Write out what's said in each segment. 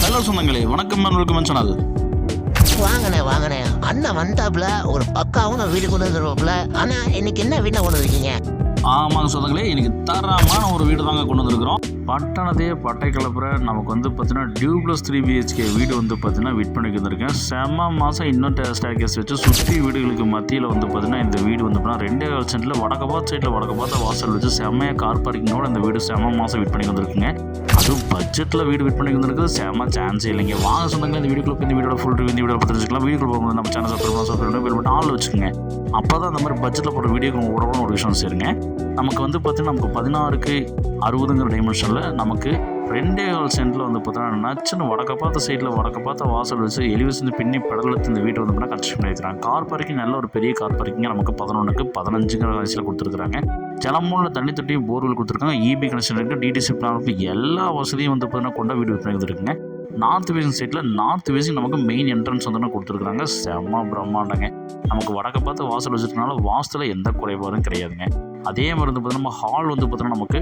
Hello சொந்தங்களே, வணக்கம் welcome channel. வாங்கண்ணே அண்ணன் வந்தாப்புல ஒரு பக்காவும் வீடு கொண்டு வந்துருவாப்புல. ஆனா இன்னைக்கு என்ன வீட்டை கொண்டு வந்துருக்கீங்க? ஆமாங்க சொந்தங்களே, இன்னைக்கு தரமான ஒரு வீடு தாங்க கொண்டு வந்துருக்கிறோம். பட்டணத்தையே பட்டை கிளப்புற நமக்கு பார்த்தீங்கன்னா டியூப்ளஸ் 3 BHK வீடு பார்த்தீங்கன்னா விற்பனைக்கு வந்திருக்கேன். செம்ம மாதம் இன்னும் ஸ்டேர்கேஸ் வச்சு சுற்றி வீடுகளுக்கு மத்தியில் பார்த்தீங்கன்னா இந்த வீடு ரெண்டே சென்டில் வடக்கு பார்த்த வாசல் வச்சு செம்மையாக கார் பார்க்கிங்கோட இந்த வீடு செம்ம மாதம் விற்பனைக்கு வந்திருக்குங்க. அதுவும் பட்ஜெட்டில் வீடு விற்பனைக்கு வந்திருக்குது. செம்ம சான்ஸே இல்லைங்க. வாங்க சொந்தங்களே, இந்த வீடியோக்குள்ள இந்த வீடியோட ஃபுல் ரிவ்யூ இந்த வீடியோ தெரிஞ்சுக்கலாம். வீடியோக்குள்ள போகும்போது நம்ம சேனல் சப்ஸ்கிரைப் ஆள் வச்சுக்கோங்க. அப்போ தான் அந்த மாதிரி பட்ஜெட்டில் போகிற வீடியோக்கு உடனே ஒரு விஷயம் சேருங்க. நமக்கு பார்த்தீங்கன்னா நமக்கு 16க்கு 60ங்கிற டைமென்ஷனில் நமக்கு 2.25 சென்டில் பார்த்தீங்கன்னா நச்சுன்னு வடக்க பார்த்த வாசல் வச்சு எலிவேஷன் பின்னி படலத்து இந்த வீட்டை பார்த்தீங்கன்னா கன்ஸ்ட்ரக்ஷன் பண்ணியிருக்காங்க. கார் பார்க்கிங் நல்ல ஒரு பெரிய கார் பார்க்கிங் நமக்கு 11க்கு 15ங்கிற வயசில் கொடுத்துருக்காங்க. ஜலமூலில் தண்ணி தொட்டியும் போர்வெல் கொடுத்துருக்காங்க. இபி கனெக்ஷன் இருக்குது. டிடிசி பிளான் எல்லா வசதியும் பார்த்தீங்கன்னா கொண்ட வீடு விற்பனை இருக்குங்க. நார்த் ஃபேசிங் சைட்டில் நார்த் ஃபேசிங் நமக்கு மெயின் என்ட்ரன்ஸ் கொடுத்துருக்காங்க. செம்ம பிரம்மாண்டங்க. நமக்கு வடக்க பார்த்து வாசல் வச்சுருக்கனால வாசலில் எந்த குறைபாடும் கிடையாதுங்க. அதே மாதிரி பார்த்தீங்கன்னா நம்ம ஹால் பார்த்தீங்கன்னா நமக்கு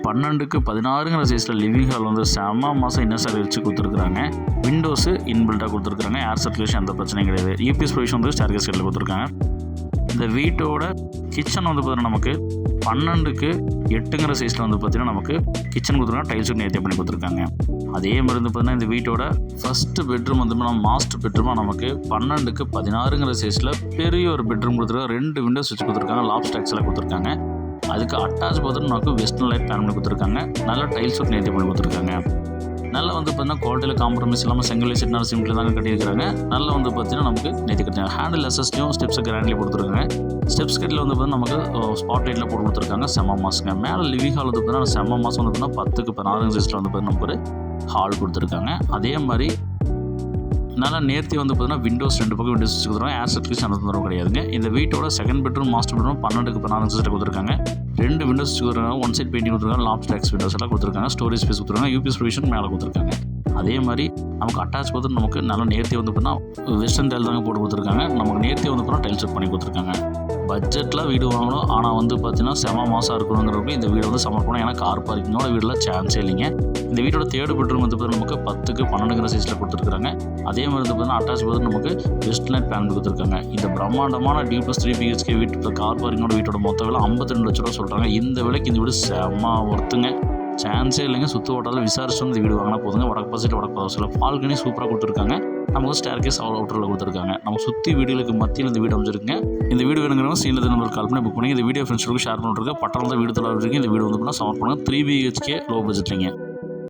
12க்கு 16ங்கிற சைஸில் லிவிங் ஹால் செம்ம மாதம் இன்னசர் வச்சு கொடுத்துருக்காங்க. விண்டோஸு இன்பில்ட்டாக கொடுத்துருக்காங்க. ஏர் சர்க்குலேஷன் எந்த பிரச்சனையும் கிடையாது. யூபிஎஸ் ப்ரொவிஷன் ஸ்டேர்கேஸ் கட்டில் கொடுத்துருக்காங்க. இந்த வீட்டோட கிச்சன் பார்த்தீங்கன்னா நமக்கு 12க்கு 8ங்கிற சைஸில் பார்த்தீங்கன்னா நமக்கு கிச்சன் கொடுத்துருக்காங்க. டைல்ஸுக்கு நேர்த்தி பண்ணி கொடுத்துருக்காங்க. அதே மாதிரி பார்த்தீங்கன்னா இந்த வீட்டோட ஃபஸ்ட்டு பெட்ரூம் நம்ம மாஸ்டர் பெட்ரூமாக நமக்கு 12க்கு 16ங்கிற சைஸில் பெரிய ஒரு பெட்ரூம் கொடுத்துருக்காங்க. 2 விண்டோஸ் வச்சு கொடுத்துருக்காங்க. லாப் ஸ்டாக்ஸில் கொடுத்துருக்காங்க. அதுக்கு அட்டாச் பார்த்துட்டு நமக்கு வெஸ்டர்ன் லைட் பேன் பண்ணி கொடுத்துருக்காங்க. நல்ல டைல்ஸ் ஒர்க் நேர்த்தி பண்ணி கொடுத்துருக்காங்க. நல்லா பார்த்தீங்கன்னா குவாலிட்டியில் காம்ப்ரமைஸ் இல்லாமல் செங்கல் செட்னார் சிமெண்ட்டில் தாங்க கட்டியிருக்காங்க. நல்லா பார்த்தீங்கன்னா நமக்கு நேற்று கட்டிருக்காங்க. ஹேண்டில் அசஸ்லையும் ஸ்டெப்ஸை கிராண்ட்லேயே கொடுத்துருக்காங்க. ஸ்டெப்ஸ் கட்டில் பார்த்தீங்கன்னா நமக்கு ஸ்பாட் லைட்டில் போட்டு கொடுத்துருக்காங்க. செம்ம மாதங்க. மேலே லிவிங் ஹால் பார்த்தீங்கன்னா செம்ம மாதம் பார்த்தீங்கன்னா 10க்கு 16 சைஸில் பார்த்தீங்கன்னா நமக்கு ஒரு ஹால் கொடுத்துருக்காங்க. அதே மாதிரி நல்லா நேர்த்தி பார்த்தீங்கன்னா விண்டோஸ் 2 பக்கம் விண்டோஸ் வச்சு கொடுத்துருக்காங்க. ஏர் சர்க்குலேஷன் அந்த தூரம் கிடையாதுங்க. இந்த வீட்டோட செகண்ட் பெட்ரூம் மாஸ்டர் பெட்ரூம் 12க்கு 16 சைஸில் கொடுத்துருக்காங்க. 2 விண்டோஸ் வச்சு கொடுத்துருக்காங்க. ஒன் சைட் பெயிண்டிங் கொடுத்துருக்காங்க. லாப் ஸ்டாக்ஸ் விண்டோஸ் எல்லாம் கொடுத்துருக்காங்க. ஸ்டோரேஜ் ஸ்பேஸ் கொடுத்துருக்காங்க. யூபிஎஸ் ப்ரொவிஷன் மேலே கொடுத்துருக்காங்க. அதே மாதிரி நமக்கு அட்டாச் பார்த்து நமக்கு நல்லா நேர்த்தி பார்த்தீங்கன்னா வெஸ்டர்ன் டைல் தாங்க போட்டு கொடுத்துருக்காங்க. நமக்கு நேர்த்தி பார்த்தீங்கன்னா டைல்ஸ் ஒர்க் பண்ணி கொடுத்துருக்காங்க. பட்ஜெட்டில் வீடு வாங்கணும், ஆனால் பார்த்தீங்கன்னா செம மாதம் இருக்கணுங்கிறப்ப இந்த வீடு சமர்ப்பணம். ஏன்னா கார் பார்க்கிங்கோட வீடில் சான்ஸே இல்லைங்க. இந்த வீட்டோட தேர்ட் பெட்ரூம் நமக்கு 10க்கு 12ங்கிற சைஸில் கொடுத்துருக்காங்க. அதே மாதிரி பார்த்தீங்கன்னா அட்டாச் பார்த்து நமக்கு வெஸ்ட் லைட் பேன் கொடுத்துருக்காங்க. இந்த பிரம்மாண்டமான டியூப்ளஸ் 3 BHK வீட்டு கார் பார்க்கிங்கோட வீட்டோட மொத்த விலை 52 லட்ச ரூபா சொல்கிறாங்க. இந்த விலைக்கு இந்த வீடு செம்ம ஒர்த்துங்க. சான்ஸே இல்லைங்க. சுற்று ஓட்டால் விசாரிச்சு இந்த வீடு வாங்கினா போதுங்க. வடக்கு பாசிட்டில் பால்கனி சூப்பராக கொடுத்துருக்காங்க. நமக்கு ஸ்டேர்கேஸ் அவுட்டரில் கொடுத்துருக்காங்க. நம்ம சுற்றி வீடுகளுக்கு மத்தியில் இந்த வீடு அமைச்சிருக்குங்க. இந்த வீடு வேணுங்கிறவங்க சீனில் நம்பர் கால் பண்ணி புக் பண்ணி இந்த வீடியோ ஃப்ரெண்ட்ஸுக்கு ஷேர் பண்ணிட்டு பட்டணம் தான் வீடு தொழில் இருக்குது. இந்த வீடு சமர்ப்பணம் 3 BHK லோ பட்ஜெட்லிங்க.